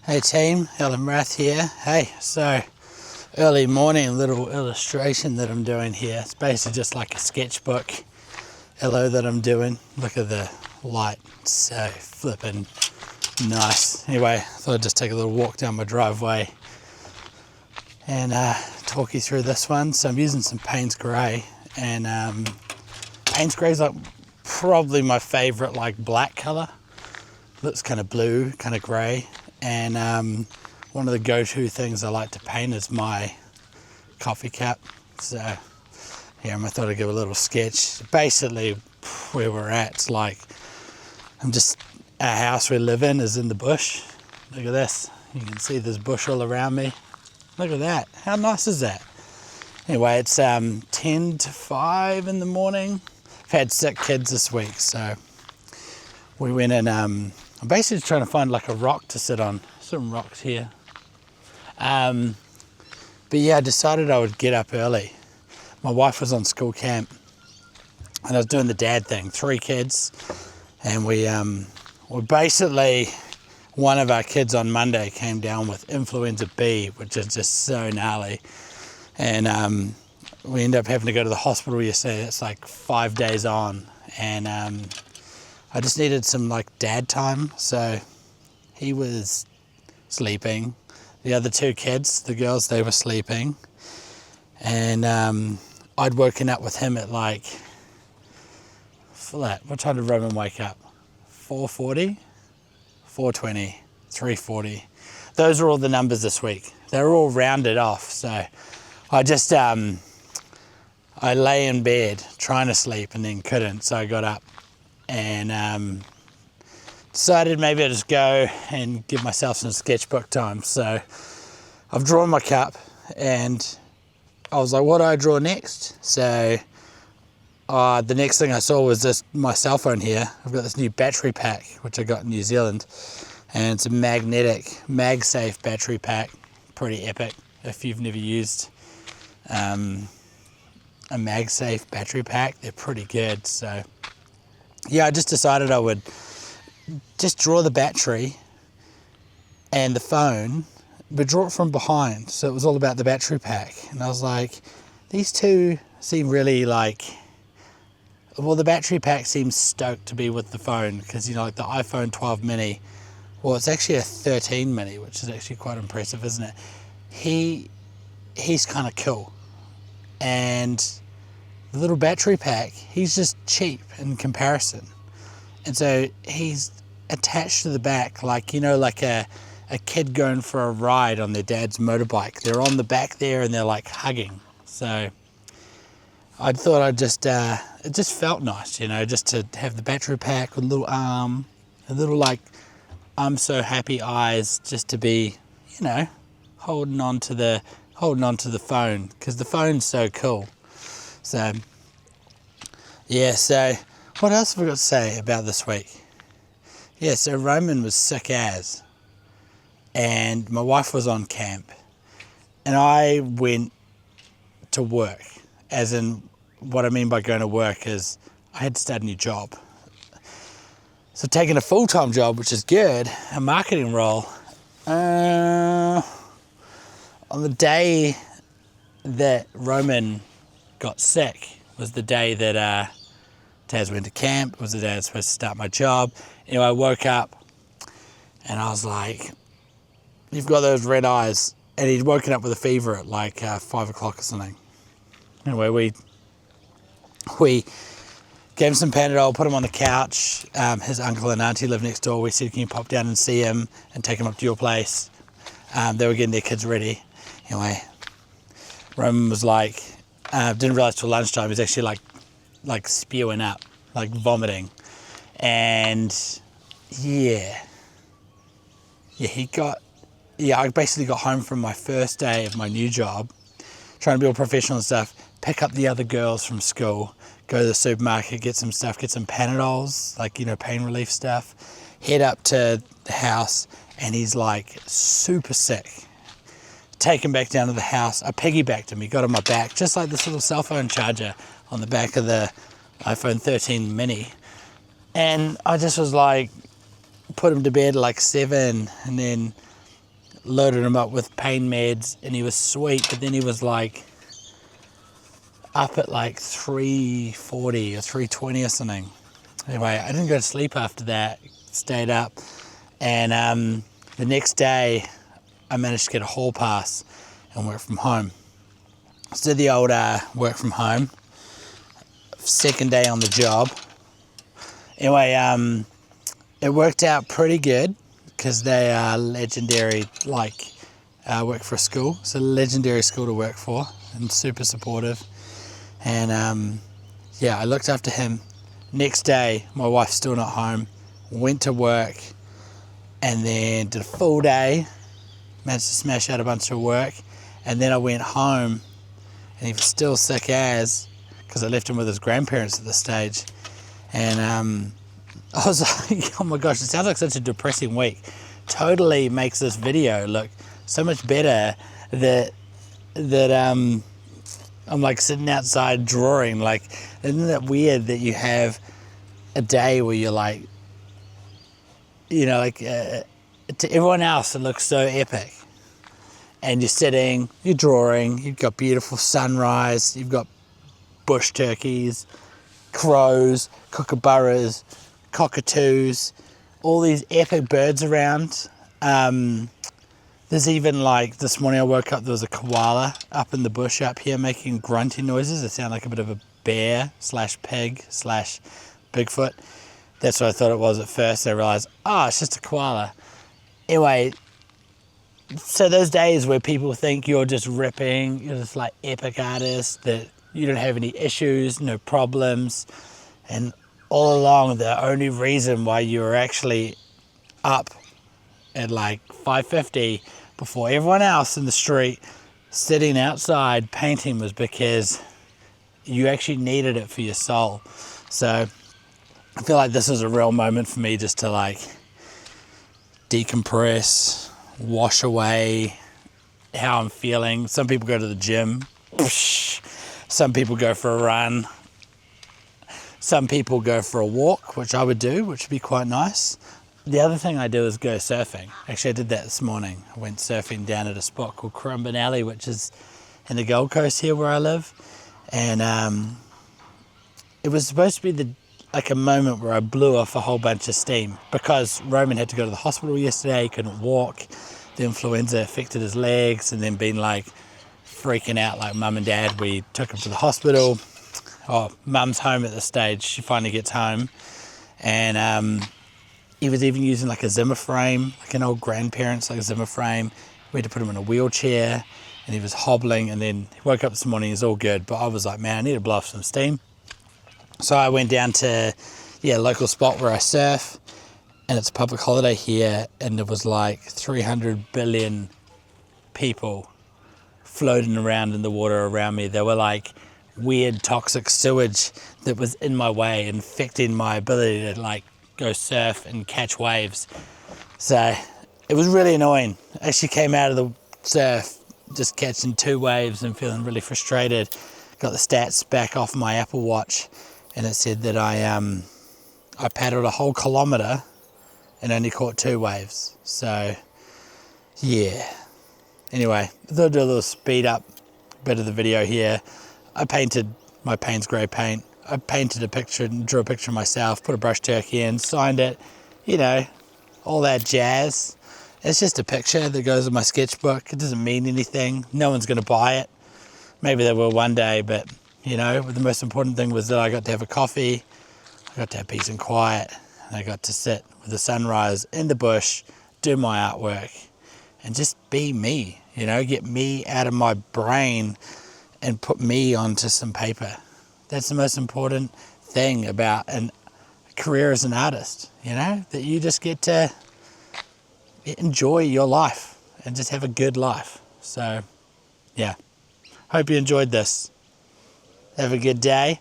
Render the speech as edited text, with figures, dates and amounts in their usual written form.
Hey team, Alan Rath here. Hey, so early morning little illustration that I'm doing here. It's basically just like a sketchbook illo that I'm doing. Look at the light, so flippin' nice. Anyway, I thought I'd just take a little walk down my driveway and talk you through this one. So I'm using some Payne's Grey, and Payne's Grey is like probably my favorite like black color. Looks kind of blue, kind of grey. And one of the go-to things I like to paint is my coffee cup. So here I thought I'd give a little sketch. Basically where we're at, it's like our house we live in is in the bush. Look at this. You can see there's bush all around me. Look at that. How nice is that? Anyway, it's 10 to 5 in the morning. I've had sick kids this week, so we went in. I'm basically trying to find like a rock to sit on. Some rocks here. But yeah, I decided I would get up early. My wife was on school camp and I was doing the dad thing, 3 kids. And we basically, one of our kids on Monday came down with influenza B, which is just so gnarly. And we ended up having to go to the hospital yesterday. It's like 5 days on. And I just needed some like dad time, so he was sleeping. The other 2 kids, the girls, they were sleeping, and I'd woken up with him at like, what time did Roman wake up? 4:40, 4:20, 3:40. Those are all the numbers this week. They're all rounded off, so I just I lay in bed trying to sleep and then couldn't, so I got up and decided maybe I'd just go and give myself some sketchbook time. So I've drawn my cup and I was like, what do I draw next? So the next thing I saw was my cell phone here. I've got this new battery pack which I got in New Zealand, and it's a magnetic MagSafe battery pack. Pretty epic if you've never used a MagSafe battery pack. They're pretty good. So yeah, I just decided I would just draw the battery and the phone, but draw it from behind. So it was all about the battery pack. And I was like, these two seem really like, well, the battery pack seems stoked to be with the phone because, you know, like the iPhone 12 mini, well, it's actually a 13 mini, which is actually quite impressive, isn't it? He's kind of cool. And the little battery pack, he's just cheap in comparison. And so he's attached to the back, like, you know, like a kid going for a ride on their dad's motorbike. They're on the back there and they're like hugging. So I thought I'd just, it just felt nice, you know, just to have the battery pack with a little arm, a little like, I'm so happy eyes, just to be, you know, holding on to the phone, because the phone's so cool. So yeah, so what else have I got to say about this week? Yeah, so Roman was sick as, and my wife was on camp, and I went to work, as in what I mean by going to work is I had to start a new job. So taking a full-time job, which is good, a marketing role. On the day that Roman got sick was the day that Taz went to camp. It was the day I was supposed to start my job. Anyway, I woke up and I was like, you've got those red eyes. And he'd woken up with a fever at like 5 o'clock or something. Anyway, we gave him some Panadol, put him on the couch. His uncle and auntie live next door. We said, can you pop down and see him and take him up to your place? They were getting their kids ready. Anyway, Roman was like, didn't realize till lunchtime, he was actually like spewing up, like vomiting. And I basically got home from my first day of my new job, trying to be all professional and stuff, pick up the other girls from school, go to the supermarket, get some stuff, get some Panadols, like, you know, pain relief stuff, head up to the house, and he's like super sick. Take him back down to the house. I piggybacked him. He got on my back, just like this little cell phone charger on the back of the iPhone 13 mini. And I just was like, put him to bed at like 7, and then loaded him up with pain meds, and he was sweet, but then he was like up at like 3:40 or 3:20 or something. Anyway, I didn't go to sleep after that, stayed up, and the next day I managed to get a hall pass and work from home. So did the old work from home, second day on the job. Anyway, it worked out pretty good because they are legendary, like work for a school. It's a legendary school to work for and super supportive. And yeah, I looked after him. Next day, my wife's still not home, went to work and then did a full day, managed to smash out a bunch of work. And then I went home and he was still sick as, because I left him with his grandparents at this stage. And I was like, oh my gosh, it sounds like such a depressing week. Totally makes this video look so much better that I'm like sitting outside drawing. Like, isn't that weird that you have a day where you're like, you know, like to everyone else it looks so epic. And you're sitting, you're drawing, you've got beautiful sunrise, you've got bush turkeys, crows, kookaburras, cockatoos, all these epic birds around. There's even like, this morning I woke up, there was a koala up in the bush up here making grunting noises. They sound like a bit of a bear / pig / Bigfoot. That's what I thought it was at first. I realized, oh, it's just a koala. Anyway, so those days where people think you're just ripping, you're just like epic artist, that you don't have any issues, no problems, and all along the only reason why you were actually up at like 5:50 before everyone else in the street sitting outside painting was because you actually needed it for your soul. So I feel like this was a real moment for me just to like decompress, wash away how I'm feeling. Some people go to the gym, some people go for a run, some people go for a walk, which I would do, which would be quite nice. The other thing I do is go surfing. Actually, I did that this morning. I went surfing down at a spot called Kookaburras Valley, which is in the Gold Coast here where I live. And it was supposed to be like a moment where I blew off a whole bunch of steam because Roman had to go to the hospital yesterday, he couldn't walk. The influenza affected his legs, and then been like freaking out like mum and dad. We took him to the hospital. Oh, mum's home at this stage. She finally gets home. And he was even using like a Zimmer frame, like an old grandparent's like a Zimmer frame. We had to put him in a wheelchair and he was hobbling, and then he woke up this morning, he's all good. But I was like, man, I need to blow off some steam. So I went down to a local spot where I surf, and it's a public holiday here, and there was like 300 billion people floating around in the water around me. They were like weird toxic sewage that was in my way, infecting my ability to like go surf and catch waves. So it was really annoying. I actually came out of the surf just catching 2 waves and feeling really frustrated. Got the stats back off my Apple Watch, and it said that I paddled a whole kilometre and only caught 2 waves. So yeah. Anyway, I thought I'd do a little speed up bit of the video here. I painted my Payne's Grey paint. I painted a picture and drew a picture of myself, put a brush turkey in, signed it, you know, all that jazz. It's just a picture that goes in my sketchbook. It doesn't mean anything. No one's going to buy it. Maybe they will one day, but, you know, the most important thing was that I got to have a coffee, I got to have peace and quiet, and I got to sit with the sunrise in the bush, do my artwork, and just be me, you know, get me out of my brain and put me onto some paper. That's the most important thing about a career as an artist, you know, that you just get to enjoy your life and just have a good life. So, yeah, hope you enjoyed this. Have a good day.